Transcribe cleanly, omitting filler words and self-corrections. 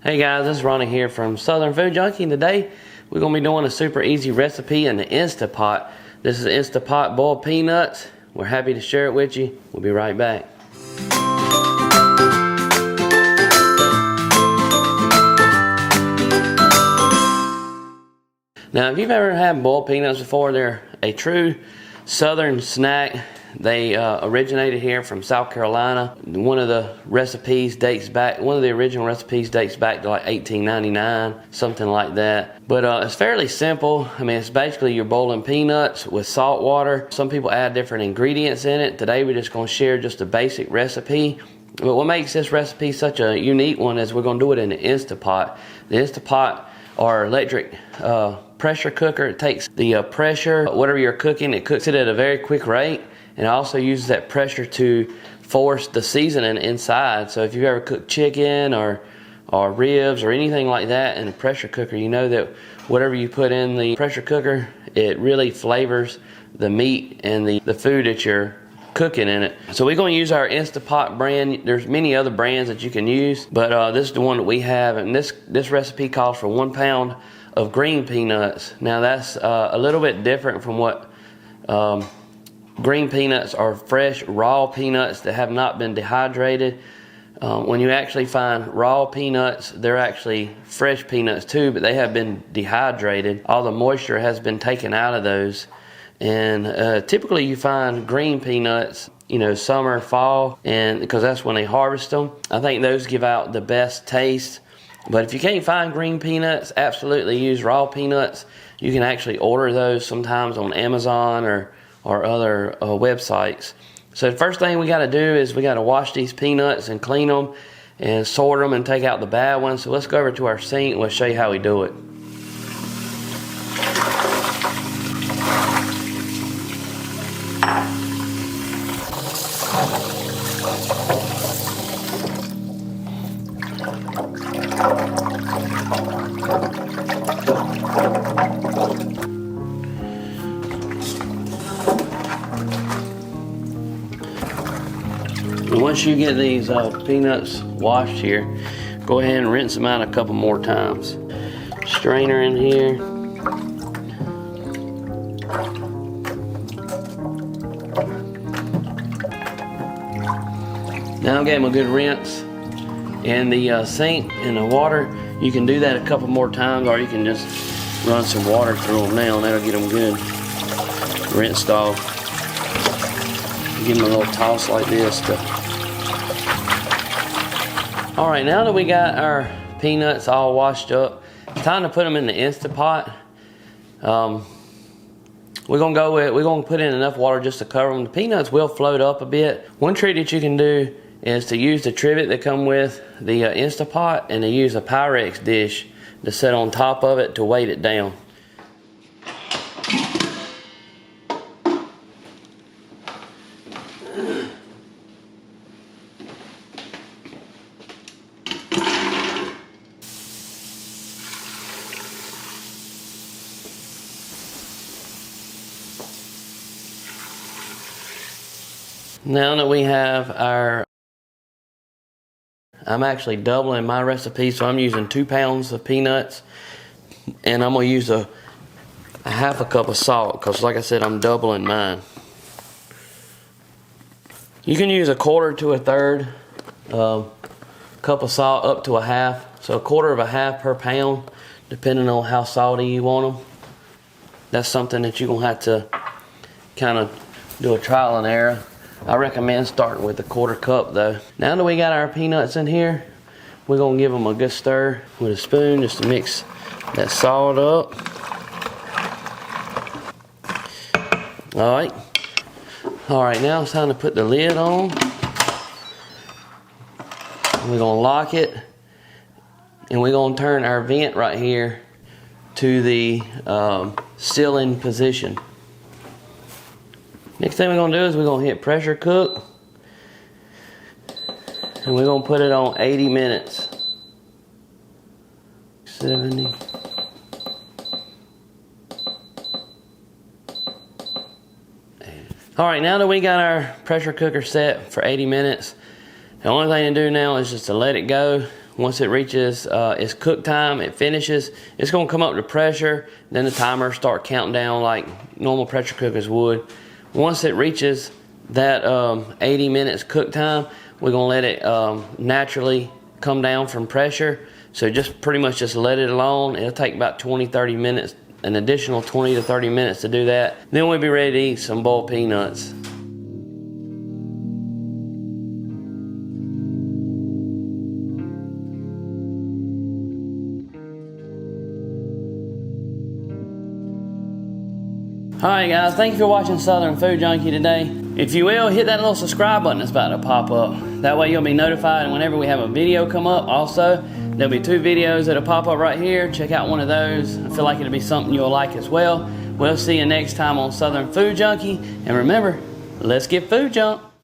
Hey guys, this is Ronnie here from Southern Food Junkie, and today we're going to be doing a super easy recipe in the Instapot. This is Instapot boiled peanuts. We're happy to share it with you. We'll be right back. Now, if you've ever had boiled peanuts before, they're a true Southern snack. They originated here from South Carolina. One of the original recipes dates back to like 1899, something like that. But it's fairly simple. I mean, it's basically you're boiling peanuts with salt water. Some people add different ingredients in it. Today we're just going to share just a basic recipe. But what makes this recipe such a unique one is we're going to do it in the Instapot. The Instapot or electric pressure cooker. It takes the pressure, whatever you're cooking, it cooks it at a very quick rate. And it also uses that pressure to force the seasoning inside. So if you've ever cooked chicken or ribs or anything like that in a pressure cooker, you know that whatever you put in the pressure cooker, it really flavors the meat and the food that you're cooking in it. So we're going to use our Instapot brand. There's many other brands that you can use, but this is the one that we have. And this recipe calls for 1 pound of green peanuts. Now that's a little bit different from what green peanuts are fresh, raw peanuts that have not been dehydrated. When you actually find raw peanuts, they're actually fresh peanuts too, but they have been dehydrated. All the moisture has been taken out of those. And typically you find green peanuts, you know, summer, fall, and because that's when they harvest them. I think those give out the best taste. But if you can't find green peanuts, absolutely use raw peanuts. You can actually order those sometimes on Amazon or other websites. So the first thing we got to do is we got to wash these peanuts and clean them and sort them and take out the bad ones. So let's go over to our sink and we'll show you how we do it. Once you get these peanuts washed here, go ahead and rinse them out a couple more times. Strainer in here. Now I've gave them a good rinse in the sink in the water. You can do that a couple more times, or you can just run some water through them now and that'll get them good rinsed off. Give them a little toss like this to. Alright, now that we got our peanuts all washed up, it's time to put them in the Instapot. We're gonna put in enough water just to cover them. The peanuts will float up a bit. One trick that you can do is to use the trivet that come with the Instapot, and to use a Pyrex dish to set on top of it to weight it down. Now that we have our, I'm actually doubling my recipe, so I'm using 2 pounds of peanuts, and I'm going to use a half a cup of salt, because like I said, I'm doubling mine. You can use 1/4 to 1/3 cup of salt up to a half, so 1/4 of a half per pound, depending on how salty you want them. That's something that you're going to have to kind of do a trial and error. I recommend starting with 1/4 cup though. Now that we got our peanuts in here, we're going to give them a good stir with a spoon just to mix that salt up. Alright, now it's time to put the lid on. We're going to lock it, and we're going to turn our vent right here to the sealing position. Next thing we're going to do is we're going to hit pressure cook, and we're going to put it on 80 minutes. 70. Alright, now that we got our pressure cooker set for 80 minutes, the only thing to do now is just to let it go. Once it reaches its cook time, it finishes. It's going to come up to pressure. Then the timer start counting down like normal pressure cookers would. Once it reaches that 80 minutes cook time, we're going to let it naturally come down from pressure. So just pretty much just let it alone. It'll take about 20-30 minutes, an additional 20 to 30 minutes to do that. Then we'll be ready to eat some boiled peanuts. Alright guys, thank you for watching Southern Food Junkie today. If you will, hit that little subscribe button that's about to pop up. That way you'll be notified whenever we have a video come up. Also, there'll be 2 videos that'll pop up right here. Check out one of those. I feel like it'll be something you'll like as well. We'll see you next time on Southern Food Junkie. And remember, let's get food junk.